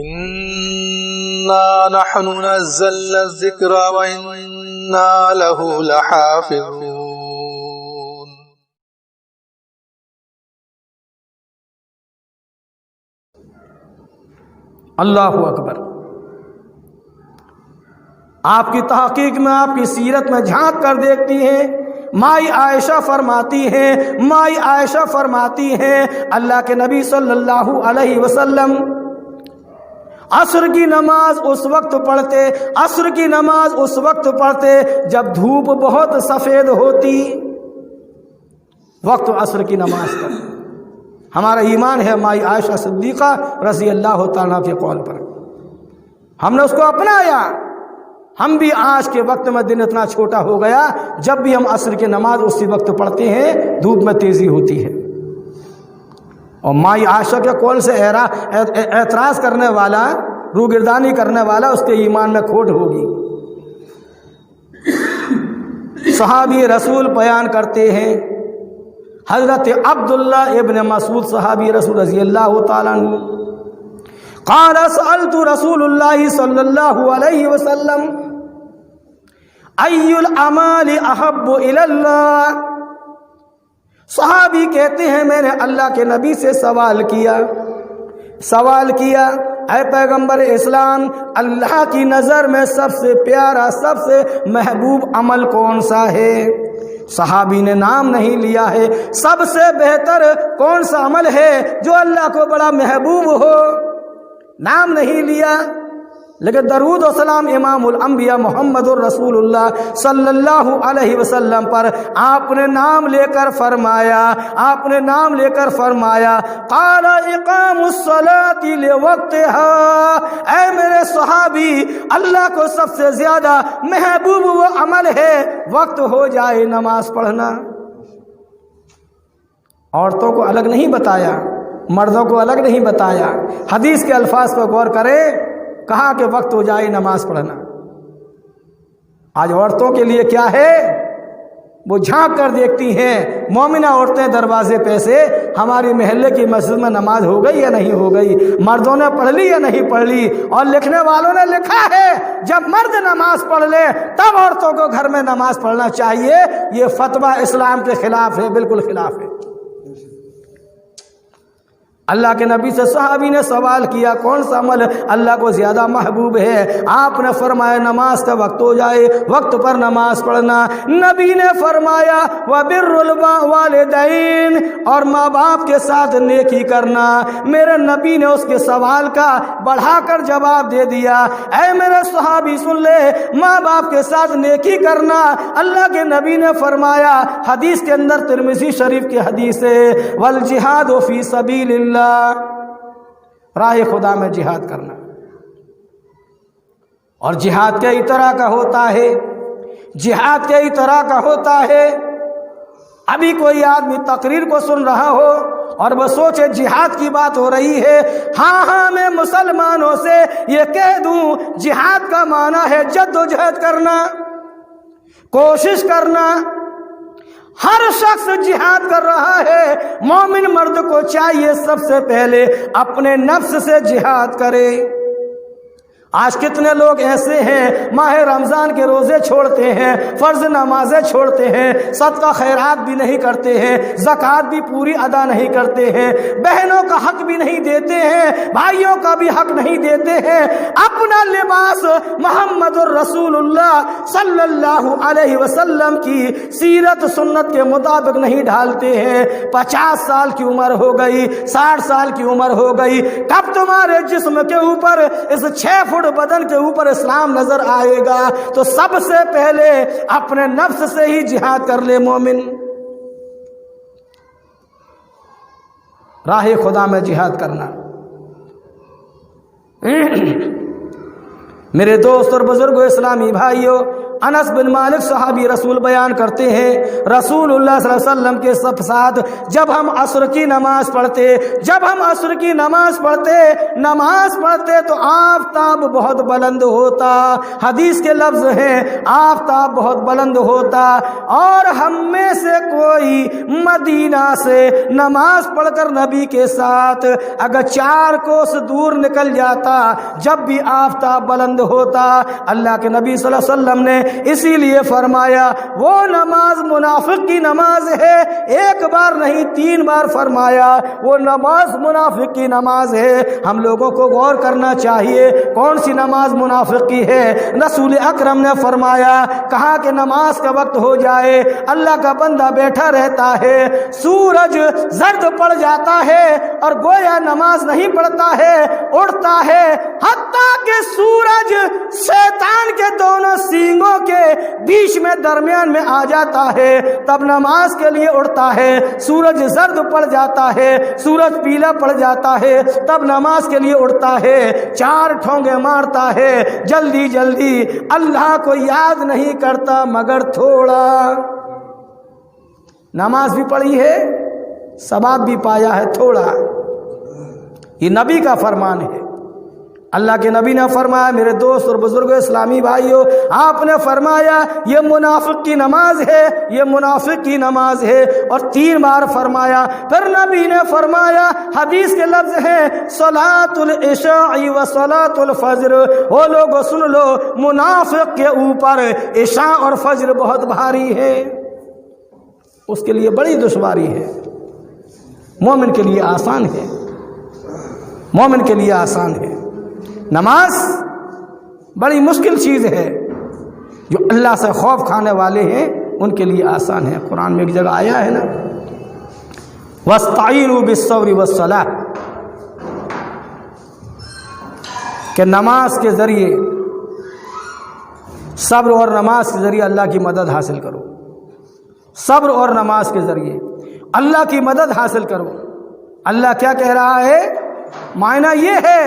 إنا نحن نزلنا الذكر وإنا له لحافظون. اللہ اکبر. آپ کی تحقیق میں، آپ کی سیرت میں جھانک کر دیکھتی ہیں، مائی عائشہ فرماتی ہیں اللہ کے نبی صلی اللہ علیہ وسلم عصر کی نماز اس وقت پڑھتے جب دھوپ بہت سفید ہوتی. وقت عصر کی نماز کا ہمارا ایمان ہے مائی عائشہ صدیقہ رضی اللہ تعالیٰ کے قول پر. ہم نے اس کو اپنایا. ہم بھی آج کے وقت میں دن اتنا چھوٹا ہو گیا، جب بھی ہم عصر کی نماز اسی وقت پڑھتے ہیں دھوپ میں تیزی ہوتی ہے. اور مائی عائشہ کے قول سے اعتراض کرنے والا، روگردانی کرنے والا، اس کے ایمان میں کھوٹ ہوگی. صحابی رسول بیان کرتے ہیں، حضرت عبداللہ ابن مسعود صحابی رسول رضی اللہ تعالیٰ عنہ قال سألت رسول اللہ صلی اللہ علیہ وسلم ای الاعمال احب الی اللہ. صحابی کہتے ہیں میں نے اللہ کے نبی سے سوال کیا اے پیغمبر اسلام، اللہ کی نظر میں سب سے پیارا، سب سے محبوب عمل کون سا ہے؟ صحابی نے نام نہیں لیا ہے. سب سے بہتر کون سا عمل ہے جو اللہ کو بڑا محبوب ہو؟ نام نہیں لیا. لیکن درود و سلام امام الانبیاء محمد الرسول اللہ صلی اللہ علیہ وسلم پر آپ نے نام لے کر فرمایا قال اقام الصلاۃ لوقتها. اے میرے صحابی، اللہ کو سب سے زیادہ محبوب وہ عمل ہے وقت ہو جائے نماز پڑھنا. عورتوں کو الگ نہیں بتایا، مردوں کو الگ نہیں بتایا. حدیث کے الفاظ پر غور کریں، کہا کہ وقت ہو جائے نماز پڑھنا. آج عورتوں کے لیے کیا ہے؟ وہ جھانک کر دیکھتی ہیں مومنہ عورتیں دروازے پہ سے ہماری محلے کی مسجد میں نماز ہو گئی یا نہیں ہو گئی، مردوں نے پڑھ لی یا نہیں پڑھ لی. اور لکھنے والوں نے لکھا ہے جب مرد نماز پڑھ لے تب عورتوں کو گھر میں نماز پڑھنا چاہیے. یہ فتویٰ اسلام کے خلاف ہے، بالکل خلاف ہے. اللہ کے نبی سے صحابی نے سوال کیا کون سا عمل اللہ کو زیادہ محبوب ہے؟ آپ نے فرمایا نماز کا وقت ہو جائے وقت پر نماز پڑھنا. نبی نے فرمایا وبر الوالدین، اور ماں باپ کے ساتھ نیکی کرنا. میرے نبی نے اس کے سوال کا بڑھا کر جواب دے دیا. اے میرے صحابی سن لے، ماں باپ کے ساتھ نیکی کرنا. اللہ کے نبی نے فرمایا حدیث کے اندر ترمذی شریف کی حدیث ہے والجہاد فی سبیل اللہ، راہ خدا میں جہاد کرنا. اور جہاد کئی طرح کا ہوتا ہے. ابھی کوئی آدمی تقریر کو سن رہا ہو اور وہ سوچے جہاد کی بات ہو رہی ہے. ہاں میں مسلمانوں سے یہ کہہ دوں جہاد کا معنی ہے جد و جہد کرنا، کوشش کرنا. ہر شخص جہاد کر رہا ہے. مومن مرد کو چاہیے سب سے پہلے اپنے نفس سے جہاد کرے. آج کتنے لوگ ایسے ہیں ماہ رمضان کے روزے چھوڑتے ہیں، فرض نمازیں چھوڑتے ہیں، صدقہ خیرات بھی نہیں کرتے ہیں، زکوٰۃ بھی پوری ادا نہیں کرتے ہیں، بہنوں کا حق بھی نہیں دیتے ہیں، بھائیوں کا بھی حق نہیں دیتے ہیں، اپنا لباس محمد الرسول اللہ صلی اللہ علیہ وسلم کی سیرت سنت کے مطابق نہیں ڈھالتے ہیں. 50 سال کی عمر ہو گئی، 60 سال کی عمر ہو گئی، کب تمہارے جسم کے اوپر اس 6 فٹ بدن کے اوپر اسلام نظر آئے گا؟ تو سب سے پہلے اپنے نفس سے ہی جہاد کر لے مومن. راہ خدا میں جہاد کرنا. میرے دوست اور بزرگوں، اسلامی بھائیوں، انس بن مالک صحابی رسول بیان کرتے ہیں رسول اللہ صلی اللہ علیہ وسلم کے ساتھ جب ہم عصر کی نماز پڑھتے تو آفتاب بہت بلند ہوتا، حدیث کے لفظ ہیں آفتاب بہت بلند ہوتا، اور ہم میں سے کوئی مدینہ سے نماز پڑھ کر نبی کے ساتھ اگر 4 کوس دور نکل جاتا، جب بھی آفتاب بلند ہوتا، اللہ کے نبی صلی اللہ علیہ وسلم نے اسی لیے فرمایا وہ نماز منافق کی نماز ہے، 1 بار نہیں 3 بار فرمایا وہ نماز منافق کی نماز ہے۔ ہم لوگوں کو غور کرنا چاہیے کون سی نماز منافق کی ہے۔ رسول اکرم نے فرمایا، کہا کہ نماز کا وقت ہو جائے، اللہ کا بندہ بیٹھا رہتا ہے، سورج زرد پڑ جاتا ہے اور گویا نماز نہیں پڑھتا ہے، اڑتا ہے، حتیٰ کہ سورج شیطان کے دونوں سینگوں کے بیچ میں درمیان میں آ جاتا ہے، تب نماز کے لیے اڑتا ہے۔ سورج زرد پڑ جاتا ہے، سورج پیلا پڑ جاتا ہے، تب نماز کے لیے اڑتا ہے، 4 ٹھونگے مارتا ہے، جلدی جلدی، اللہ کو یاد نہیں کرتا مگر تھوڑا۔ نماز بھی پڑھی ہے، ثواب بھی پایا ہے تھوڑا۔ یہ نبی کا فرمان ہے، اللہ کے نبی نے فرمایا، میرے دوست اور بزرگوں اسلامی بھائیوں، آپ نے فرمایا یہ منافق کی نماز ہے، یہ منافق کی نماز ہے، اور 3 بار فرمایا۔ پھر نبی نے فرمایا، حدیث کے لفظ ہیں صلاۃ العشاء و صلاۃ الفجر، وہ لوگوں سن لو منافق کے اوپر عشاء اور فجر بہت بھاری ہے، اس کے لیے بڑی دشواری ہے، مومن کے لیے آسان ہے، مومن کے لیے آسان ہے۔ نماز بڑی مشکل چیز ہے، جو اللہ سے خوف کھانے والے ہیں ان کے لیے آسان ہے۔ قرآن میں ایک جگہ آیا ہے نا، وَاسْتَعِينُوا بِالصَّبْرِ وَالصَّلَاةِ، کہ نماز کے ذریعے، صبر اور نماز کے ذریعے اللہ کی مدد حاصل کرو، صبر اور نماز کے ذریعے اللہ کی مدد حاصل کرو۔ اللہ کیا کہہ رہا ہے؟ معنی یہ ہے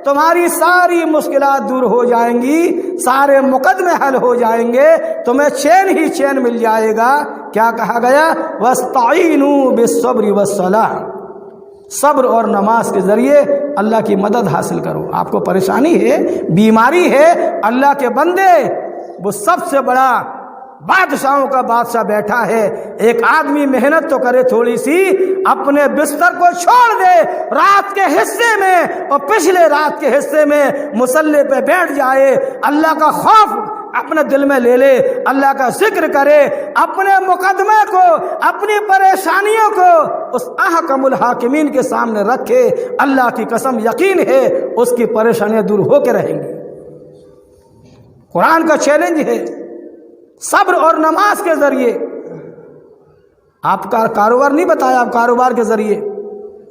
تمہاری ساری مشکلات دور ہو جائیں گی، سارے مقدمے حل ہو جائیں گے، تمہیں چین ہی چین مل جائے گا۔ کیا کہا گیا؟ وَاسْتَعِينُوا بِالصَّبْرِ وَالصَّلَاةِ، صبر اور نماز کے ذریعے اللہ کی مدد حاصل کرو۔ آپ کو پریشانی ہے، بیماری ہے، اللہ کے بندے، وہ سب سے بڑا بادشاہوں کا بادشاہ بیٹھا ہے، ایک آدمی محنت تو کرے تھوڑی سی، اپنے بستر کو چھوڑ دے، رات کے حصے میں اور پچھلے رات کے حصے میں مصلی پہ بیٹھ جائے، اللہ کا خوف اپنے دل میں لے لے، اللہ کا ذکر کرے، اپنے مقدمے کو، اپنی پریشانیوں کو اس احکم الحاکمین کے سامنے رکھے، اللہ کی قسم یقین ہے اس کی پریشانیاں دور ہو کے رہیں گی۔ قرآن کا چیلنج ہے، صبر اور نماز کے ذریعے۔ آپ کا کاروبار نہیں بتایا، آپ کاروبار کے ذریعے،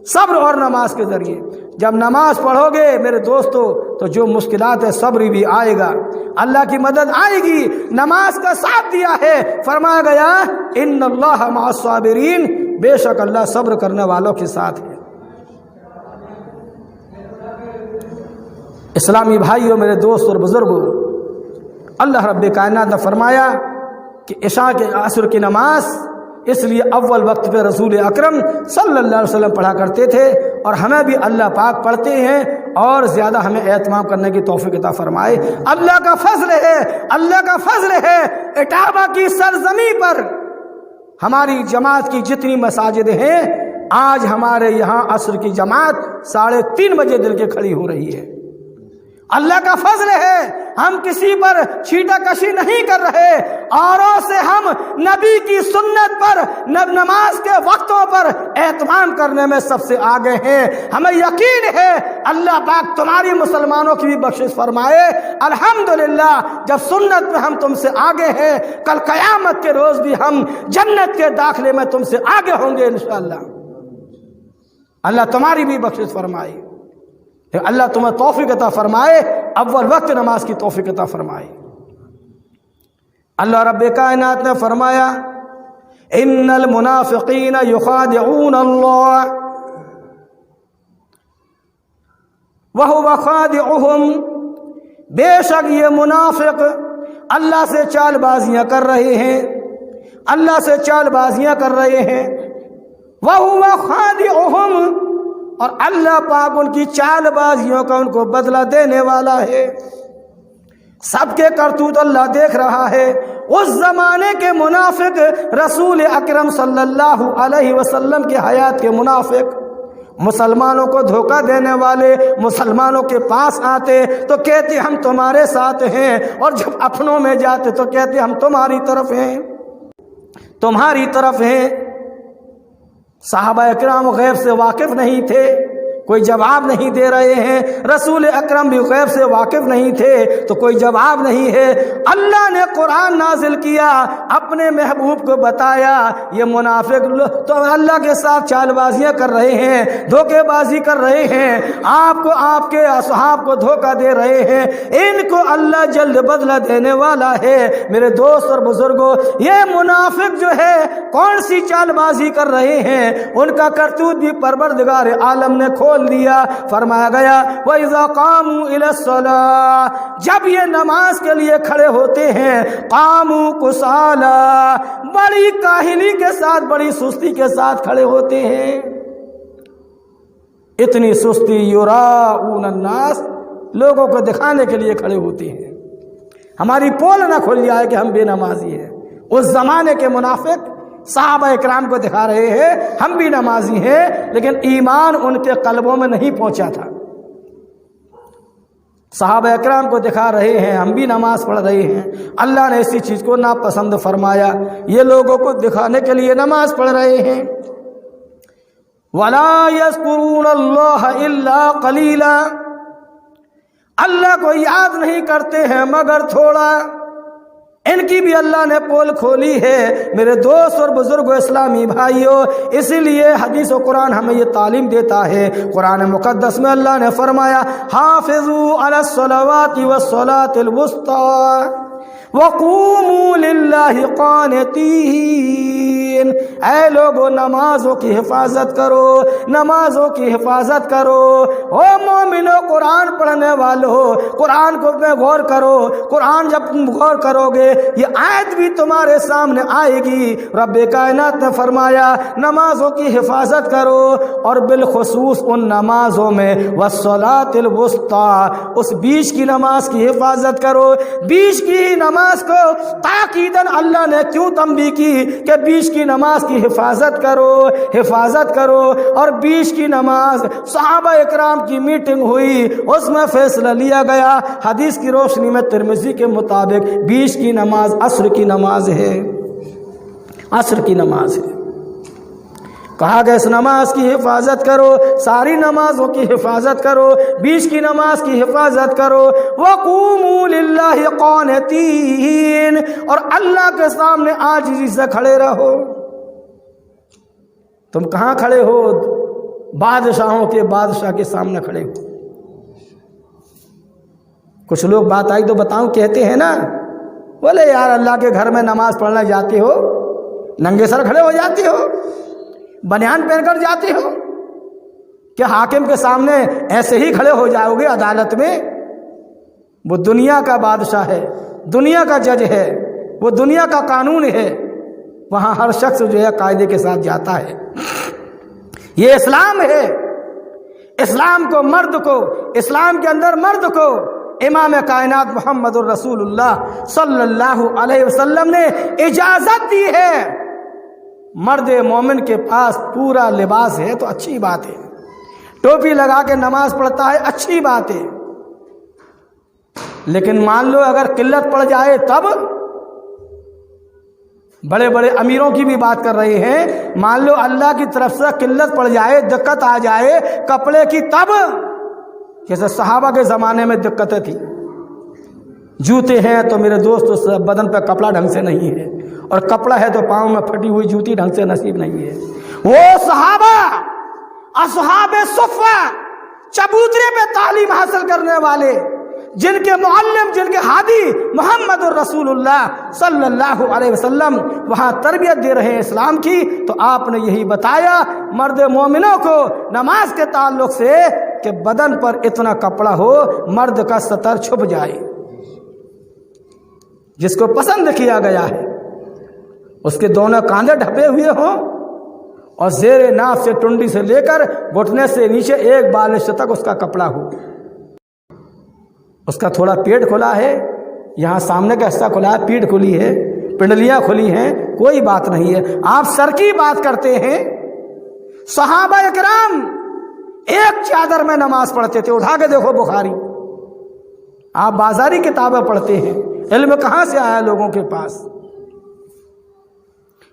صبر اور نماز کے ذریعے۔ جب نماز پڑھو گے میرے دوستو تو جو مشکلات ہے صبر بھی آئے گا، اللہ کی مدد آئے گی۔ نماز کا ساتھ دیا ہے، فرمایا گیا ان اللہ مع الصابرین، بے شک اللہ صبر کرنے والوں کے ساتھ ہے۔ اسلامی بھائیوں، میرے دوست اور بزرگوں، اللہ رب کائنات نے فرمایا کہ عشاء کے عصر کی نماز اس لیے اول وقت پہ رسول اکرم صلی اللہ علیہ وسلم پڑھا کرتے تھے، اور ہمیں بھی اللہ پاک پڑھتے ہیں، اور زیادہ ہمیں اہتمام کرنے کی توفیق عطا فرمائے۔ اللہ کا فضل ہے، اللہ کا فضل ہے، اٹاوا کی سرزمین پر ہماری جماعت کی جتنی مساجد ہیں، آج ہمارے یہاں عصر کی جماعت 3:30 بجے دل کے کھڑی ہو رہی ہے۔ اللہ کا فضل ہے، ہم کسی پر چھیٹا کشی نہیں کر رہے، اوروں سے ہم نبی کی سنت پر، نماز کے وقتوں پر اہتمام کرنے میں سب سے آگے ہیں۔ ہمیں یقین ہے اللہ پاک تمہاری مسلمانوں کی بھی بخشش فرمائے۔ الحمدللہ، جب سنت میں ہم تم سے آگے ہیں، کل قیامت کے روز بھی ہم جنت کے داخلے میں تم سے آگے ہوں گے انشاءاللہ۔ اللہ تمہاری بھی بخشش فرمائے، اللہ تمہیں توفیق عطا فرمائے، اول وقت نماز کی توفیق عطا فرمائے۔ اللہ رب کائنات نے فرمایا ان المنافقین یخادعون اللہ وہو خادعہم، بے شک یہ منافق اللہ سے چال بازیاں کر رہے ہیں، اللہ سے چال بازیاں کر رہے ہیں۔ وَهُوَ خَادِعُهُمْ، اور اللہ پاک ان کی چال بازیوں کا ان کو بدلہ دینے والا ہے۔ سب کے کرتوت اللہ دیکھ رہا ہے۔ اس زمانے کے منافق رسول اکرم صلی اللہ علیہ وسلم کی حیات کے منافق، مسلمانوں کو دھوکہ دینے والے مسلمانوں کے پاس آتے تو کہتے ہم تمہارے ساتھ ہیں، اور جب اپنوں میں جاتے تو کہتے ہم تمہاری طرف ہیں، تمہاری طرف ہیں۔ صحابہ اکرام غیب سے واقف نہیں تھے، کوئی جواب نہیں دے رہے ہیں، رسول اکرم بھی غیب سے واقف نہیں تھے تو کوئی جواب نہیں ہے۔ اللہ نے قرآن نازل کیا، اپنے محبوب کو بتایا یہ منافق تو اللہ کے ساتھ چال بازیاں کر رہے ہیں، دھوکے بازی کر رہے ہیں، آپ کو آپ کے اصحاب کو دھوکہ دے رہے ہیں، ان کو اللہ جلد بدلہ دینے والا ہے۔ میرے دوست اور بزرگوں، یہ منافق جو ہے کون سی چال بازی کر رہے ہیں، ان کا کرتوت بھی پروردگار عالم نے کھول دیا۔ فرمایا گیا وَإِذَا قَامُوا إِلَى الصَّلَاةِ، جب یہ نماز کے لیے کھڑے ہوتے ہیں، قاموا کسالى، بڑی کاہلی کے ساتھ، بڑی سستی کے ساتھ کھڑے ہوتے ہیں۔ اتنی سستی، یراؤون الناس، لوگوں کو دکھانے کے لیے کھڑے ہوتے ہیں، ہماری پول نہ کھل جائے کہ ہم بے نمازی ہیں۔ اس زمانے کے منافق صحابہ اکرام کو دکھا رہے ہیں ہم بھی نمازی ہیں، لیکن ایمان ان کے قلبوں میں نہیں پہنچا تھا۔ صحابہ اکرام کو دکھا رہے ہیں ہم بھی نماز پڑھ رہے ہیں، اللہ نے اسی چیز کو ناپسند فرمایا، یہ لوگوں کو دکھانے کے لیے نماز پڑھ رہے ہیں۔ وَلَا يَذْكُرُونَ اللَّهَ إِلَّا قَلِيلًا، اللہ کو یاد نہیں کرتے ہیں مگر تھوڑا۔ ان کی بھی اللہ نے پول کھولی ہے۔ میرے دوست اور بزرگوں، اسلامی بھائیوں، اسی لیے حدیث و قرآن ہمیں یہ تعلیم دیتا ہے۔ قرآن مقدس میں اللہ نے فرمایا حافظوا علی الصلوات والصلاة الوسطی وقوموا للہ قانتین، اے لوگو نمازوں کی حفاظت کرو، نمازوں کی حفاظت کرو۔ او مومنو، قرآن پڑھنے والو، قرآن کو میں غور کرو، قرآن جب تم غور کرو گے یہ آیت بھی تمہارے سامنے آئے گی۔ رب کائنات نے فرمایا نمازوں کی حفاظت کرو، اور بالخصوص ان نمازوں میں والصلاۃ الوسطی، اس بیچ کی نماز کی حفاظت کرو۔ بیچ کی نماز کو تاکیداً اللہ نے کیوں تنبیہ کی کہ بیچ کی نماز کی حفاظت کرو، حفاظت کرو۔ اور بیچ کی نماز، صحابہ اکرام کی میٹنگ ہوئی، اس میں فیصلہ لیا گیا، حدیث کی روشنی میں ترمذی کے مطابق بیچ کی نماز عصر کی نماز ہے، عصر کی نماز ہے۔ کہا کہ اس نماز کی حفاظت کرو، ساری نمازوں کی حفاظت کرو، بیچ کی نماز کی حفاظت کرو۔ وَقُومُوا لِلَّهِ قَانِتِينَ، اور اللہ کے سامنے عاجزی سے کھڑے رہو۔ تم کہاں کھڑے ہو؟ بادشاہوں کے بادشاہ کے سامنے کھڑے ہو۔ کچھ لوگ بات آئی تو بتاؤں کہتے ہیں نا، بولے یار اللہ کے گھر میں نماز پڑھنے جاتے ہو، ننگے سر کھڑے ہو جاتے ہو، بنیان پہن کر جاتے ہو، کہ حاکم کے سامنے ایسے ہی کھڑے ہو جاؤ گے عدالت میں؟ وہ دنیا کا بادشاہ ہے، دنیا کا جج ہے، وہ دنیا کا قانون ہے، وہاں ہر شخص جو ہے قاعدے کے ساتھ جاتا ہے۔ یہ اسلام ہے۔ اسلام کو، مرد کو، اسلام کے اندر مرد کو امام کائنات محمد الرسول اللہ صلی اللہ علیہ وسلم نے اجازت دی ہے۔ مرد مومن کے پاس پورا لباس ہے تو اچھی بات ہے، ٹوپی لگا کے نماز پڑھتا ہے، اچھی بات ہے، لیکن مان لو اگر قلت پڑ جائے تب؟ بڑے بڑے امیروں کی بھی بات کر رہے ہیں، مان لو اللہ کی طرف سے قلت پڑ جائے، دقت آ جائے کپڑے کی تب؟ جیسے صحابہ کے زمانے میں دقتیں تھیں، جوتے ہیں تو میرے دوست بدن پہ کپڑا ڈھنگ سے نہیں ہے، اور کپڑا ہے تو پاؤں میں پھٹی ہوئی جوتی ڈھنگ سے نصیب نہیں ہے۔ وہ صحابہ، اصحاب صفہ، چبوترے پہ تعلیم حاصل کرنے والے، جن کے معلم، جن کے ہادی محمد الرسول اللہ صلی اللہ علیہ وسلم وہاں تربیت دے رہے ہیں اسلام کی، تو آپ نے یہی بتایا مرد مومنوں کو نماز کے تعلق سے کہ بدن پر اتنا کپڑا ہو مرد کا ستر چھپ جائے۔ جس کو پسند کیا گیا ہے، اس کے دونوں کاندھے ڈھپے ہوئے ہوں اور زیر ناف سے ٹنڈی سے لے کر گھٹنے سے نیچے ایک بالش تک اس کا کپڑا ہو، اس کا تھوڑا پیٹ کھلا ہے، یہاں سامنے کا حصہ کھلا ہے، پیٹ کھلی ہے، پنڈلیاں کھلی ہیں، کوئی بات نہیں ہے۔ آپ سر کی بات کرتے ہیں، صحابہ اکرام ایک چادر میں نماز پڑھتے تھے، اٹھا کے دیکھو بخاری، آپ بازاری کتابیں پڑھتے ہیں، علم کہاں سے آیا لوگوں کے پاس؟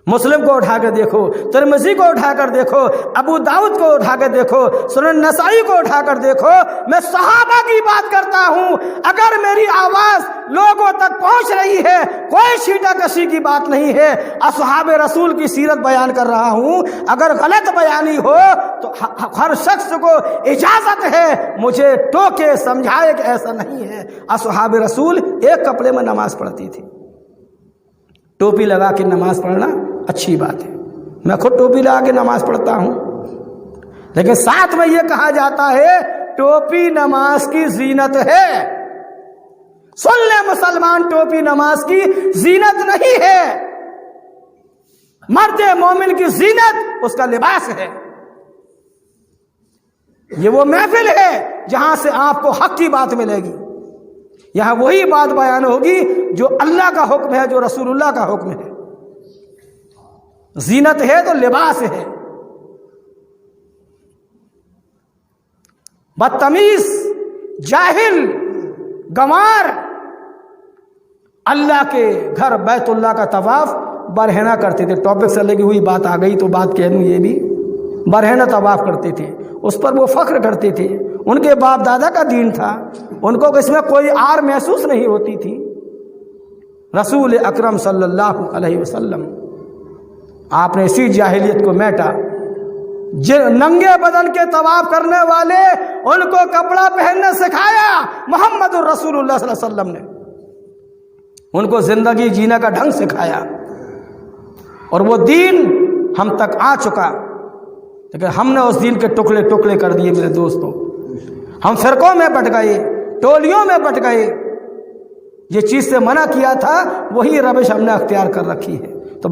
مسلم کو اٹھا کے دیکھو، ترمذی کو اٹھا کر دیکھو، ابو داؤد کو اٹھا کے دیکھو، سنن نسائی کو اٹھا کر دیکھو۔ میں صحابہ کی بات کرتا ہوں، اگر میری آواز لوگوں تک پہنچ رہی ہے، کوئی چھیٹا کشی کی بات نہیں ہے، اصحاب رسول کی سیرت بیان کر رہا ہوں۔ اگر غلط بیانی ہو تو ہر شخص کو اجازت ہے مجھے ٹوکے، سمجھائے کہ ایسا نہیں ہے۔ اصحاب رسول ایک کپڑے میں نماز پڑھتی تھی۔ ٹوپی لگا کے نماز پڑھنا اچھی بات ہے، میں خود ٹوپی لگا کے نماز پڑھتا ہوں، لیکن ساتھ میں یہ کہا جاتا ہے ٹوپی نماز کی زینت ہے۔ سن لے مسلمان، ٹوپی نماز کی زینت نہیں ہے، مرد مومن کی زینت اس کا لباس ہے۔ یہ وہ محفل ہے جہاں سے آپ کو حق کی بات ملے گی، یہاں وہی بات بیان ہوگی جو اللہ کا حکم ہے، جو رسول اللہ کا حکم ہے۔ زینت ہے تو لباس ہے۔ بدتمیز، جاہل، گنوار اللہ کے گھر بیت اللہ کا طواف برہنہ کرتے تھے۔ ٹاپک سے لگی ہوئی بات آ گئی تو بات کہہ دوں، یہ بھی برہنہ طواف کرتے تھے، اس پر وہ فخر کرتے تھے، ان کے باپ دادا کا دین تھا، ان کو اس میں کوئی آر محسوس نہیں ہوتی تھی۔ رسول اکرم صلی اللہ علیہ وسلم آپ نے اسی جاہلیت کو میٹا۔ ننگے بدن کے طواف کرنے والے ان کو کپڑا پہننے سکھایا محمد الرسول اللہ صلی اللہ علیہ وسلم نے، ان کو زندگی جینے کا ڈھنگ سکھایا، اور وہ دین ہم تک آ چکا، لیکن ہم نے اس دین کے ٹکڑے ٹکڑے کر دیے۔ میرے دوستوں، ہم فرقوں میں بٹ گئے، ٹولیوں میں بٹ گئے۔ یہ چیز سے منع کیا تھا، وہی روش ہم نے اختیار کر رکھی ہے۔ تو